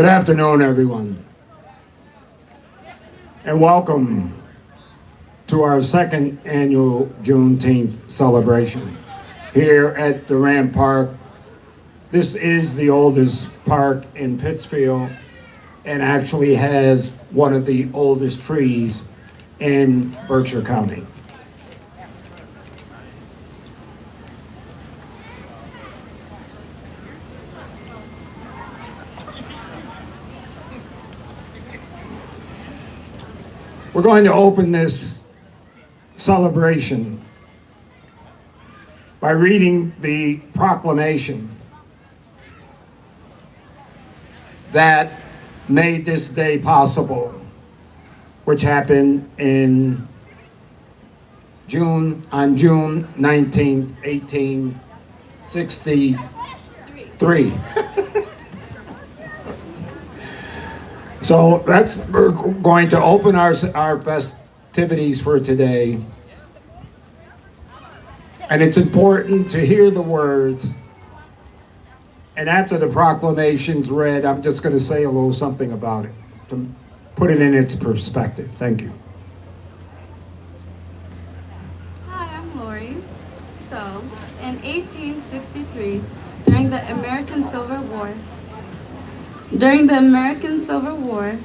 Good afternoon, everyone, and welcome to our second annual Juneteenth celebration here at Durant Park. This is the oldest park in Pittsfield and actually has one of the oldest trees in Berkshire County. We're going to open this celebration by reading the proclamation that made this day possible, which happened on June 19th, 1863. So we're going to open our festivities for today. And it's important to hear the words. And after the proclamation's read, I'm just going to say a little something about it to put it in its perspective. Thank you. Hi, I'm Lori. So, in 1863, during the American Civil War,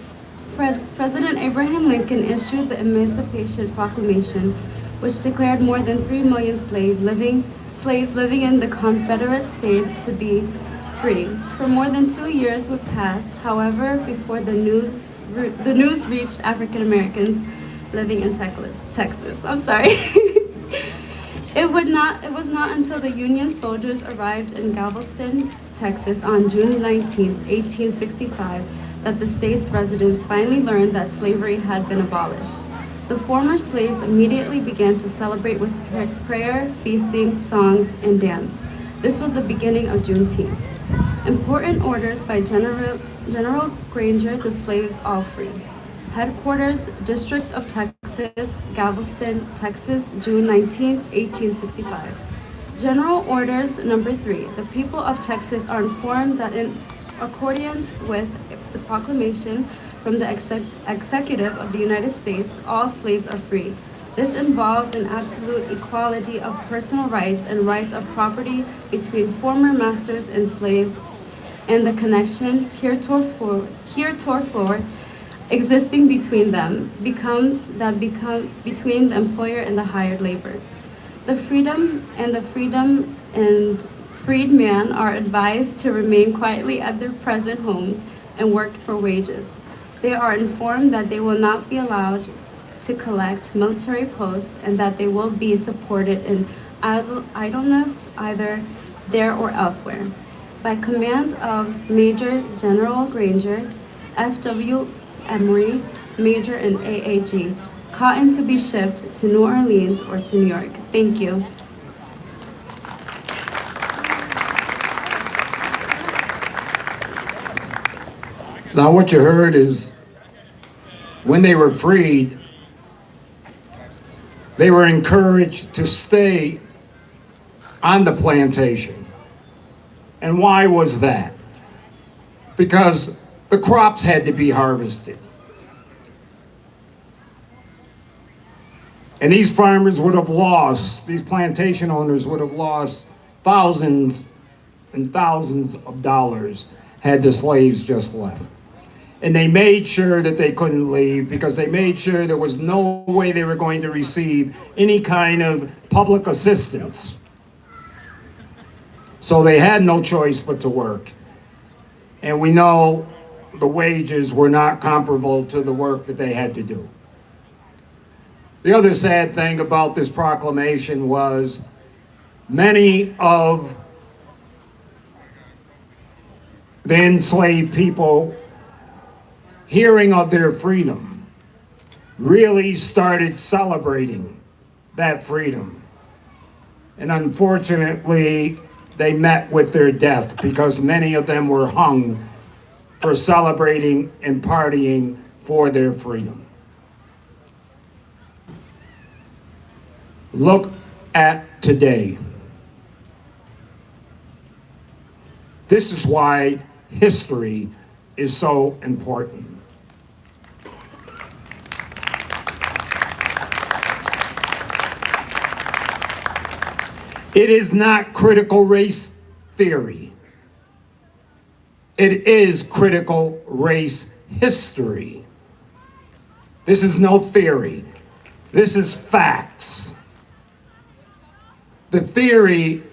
President Abraham Lincoln issued the Emancipation Proclamation, which declared more than 3 million slaves living in the Confederate States to be free. For more than 2 years would pass, however, before the news reached African Americans living in Texas. I'm sorry. It was not until the Union soldiers arrived in Galveston, Texas on June 19, 1865, that the state's residents finally learned that slavery had been abolished. The former slaves immediately began to celebrate with prayer, feasting, song, and dance. This was the beginning of Juneteenth. Important orders by General Granger, the slaves all free. Headquarters, District of Texas, Galveston, Texas, June 19, 1865. General Orders Number 3. The people of Texas are informed that in accordance with the proclamation from the Executive of the United States, all slaves are free. This involves an absolute equality of personal rights and rights of property between former masters and slaves, and the connection heretofore existing between them becomes between the employer and the hired labor. The freedmen are advised to remain quietly at their present homes and work for wages. They are informed that they will not be allowed to collect military posts and that they will be supported in idleness either there or elsewhere. By command of Major General Granger, F.W. Emory, Major and AAG, cotton to be shipped to New Orleans or to New York. Thank you. Now what you heard is when they were freed, they were encouraged to stay on the plantation. And why was that? Because the crops had to be harvested. And these farmers would have lost, these plantation owners would have lost thousands and thousands of dollars had the slaves just left. And they made sure that they couldn't leave because they made sure there was no way they were going to receive any kind of public assistance. So they had no choice but to work. And we know the wages were not comparable to the work that they had to do. The other sad thing about this proclamation was many of the enslaved people, hearing of their freedom, really started celebrating that freedom. And unfortunately, they met with their death because many of them were hung for celebrating and partying for their freedom. Look at today. This is why history is so important. It is not critical race theory. It is critical race history. This is no theory. This is facts. The theory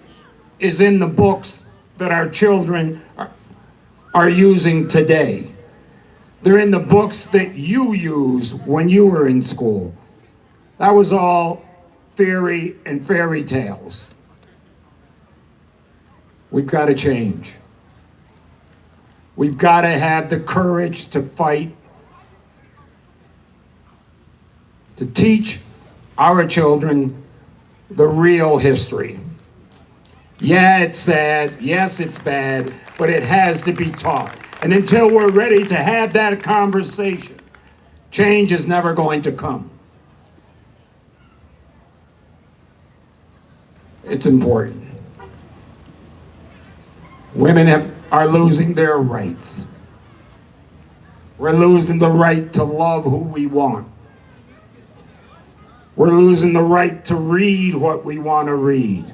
is in the books that our children are using today. They're in the books that you used when you were in school. That was all theory and fairy tales. We've got to change. We've got to have the courage to fight, to teach our children the real history. Yeah, it's sad. Yes, it's bad, but it has to be taught. And until we're ready to have that conversation, change is never going to come. It's important. Women are losing their rights. We're losing the right to love who we want. We're losing the right to read what we want to read.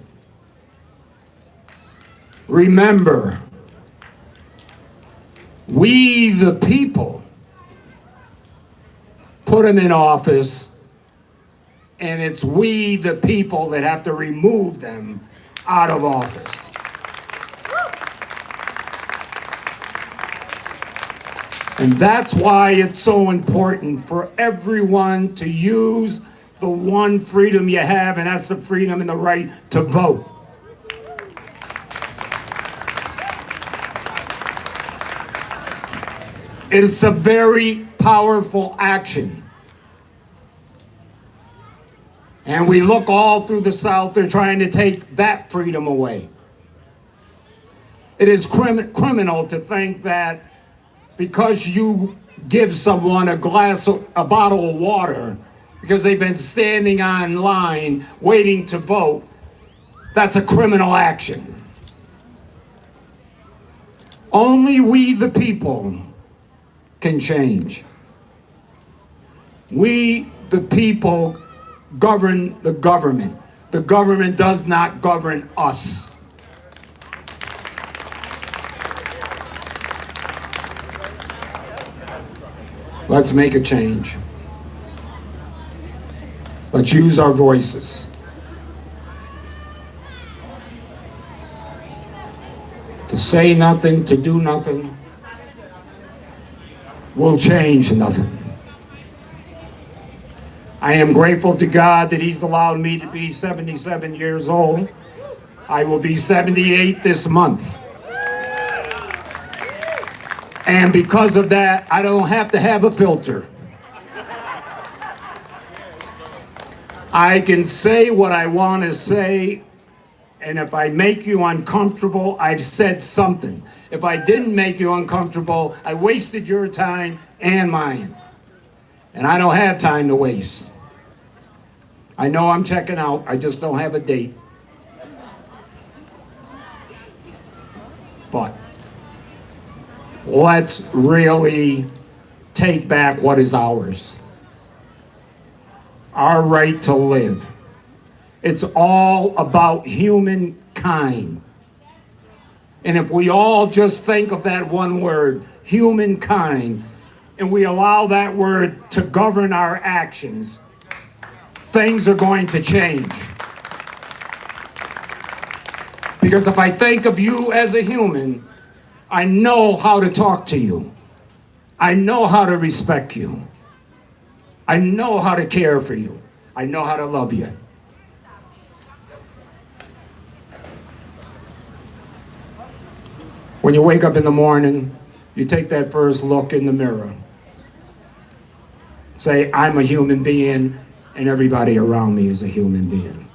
Remember, we the people put them in office, and it's we the people that have to remove them out of office. And that's why it's so important for everyone to use the one freedom you have, and that's the freedom and the right to vote. It's a very powerful action. And we look all through the South, they're trying to take that freedom away. It is criminal to think that because you give someone a bottle of water, because they've been standing on line waiting to vote, that's a criminal action. Only we the people can change. We the people govern the government. The government does not govern us. Let's make a change. Let's use our voices. To say nothing, to do nothing, will change nothing. I am grateful to God that He's allowed me to be 77 years old. I will be 78 this month. And because of that, I don't have to have a filter. I can say what I want to say, and if I make you uncomfortable, I've said something. If I didn't make you uncomfortable, I wasted your time and mine. And I don't have time to waste. I know I'm checking out, I just don't have a date. But let's really take back what is ours. Our right to live. It's all about humankind. And if we all just think of that one word, humankind, and we allow that word to govern our actions, things are going to change. Because if I think of you as a human, I know how to talk to you. I know how to respect you. I know how to care for you. I know how to love you. When you wake up in the morning, you take that first look in the mirror. Say, I'm a human being, and everybody around me is a human being.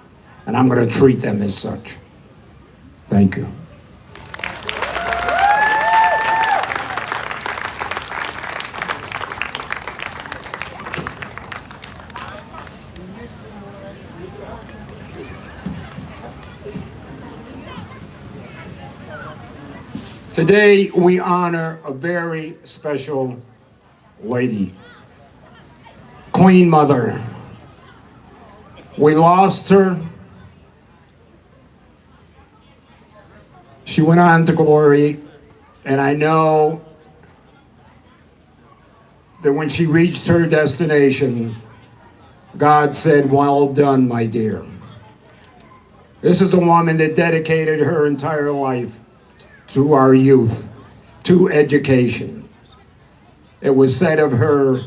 And I'm going to treat them as such. Thank you. Today, we honor a very special lady, Queen Mother. We lost her. She went on to glory, and I know that when she reached her destination, God said, "Well done, my dear." This is a woman that dedicated her entire life to our youth, to education. It was said of her,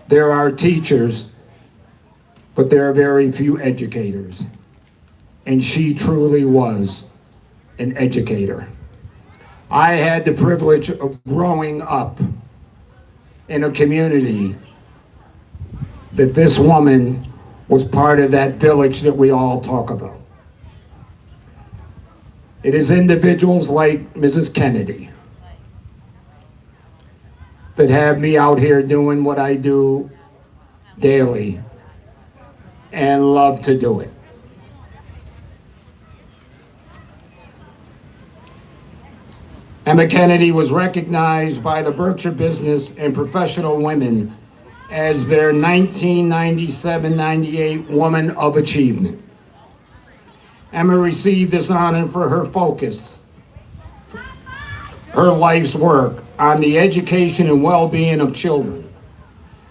there are teachers, but there are very few educators. And she truly was an educator. I had the privilege of growing up in a community that this woman was part of that village that we all talk about. It is individuals like Mrs. Kennedy that have me out here doing what I do daily and love to do it. Emma Kennedy was recognized by the Berkshire Business and Professional Women as their 1997-98 Woman of Achievement. Emma received this honor for her focus, her life's work on the education and well-being of children,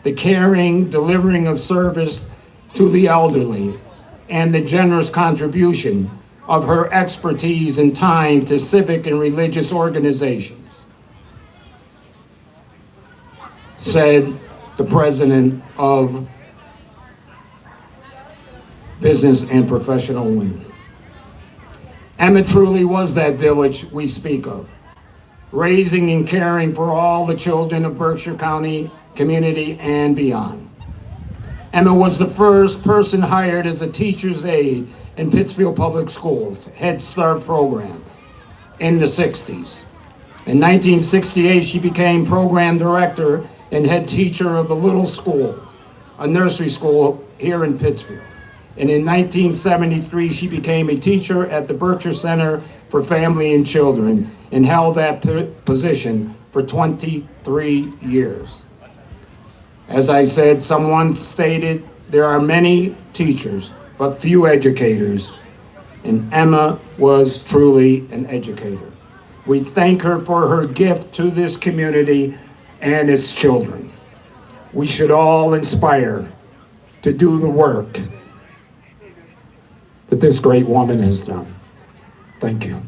the caring, delivering of service to the elderly, and the generous contribution of her expertise and time to civic and religious organizations, said the president of Business and Professional Women. Emma truly was that village we speak of, raising and caring for all the children of Berkshire County community and beyond. Emma was the first person hired as a teacher's aide in Pittsfield Public Schools Head Start program in the 60s. In 1968, she became program director and head teacher of the Little School, a nursery school here in Pittsfield. And in 1973, she became a teacher at the Berkshire Center for Family and Children and held that position for 23 years. As I said, someone stated, there are many teachers, but few educators, and Emma was truly an educator. We thank her for her gift to this community and its children. We should all inspire to do the work that this great woman has done. Thank you.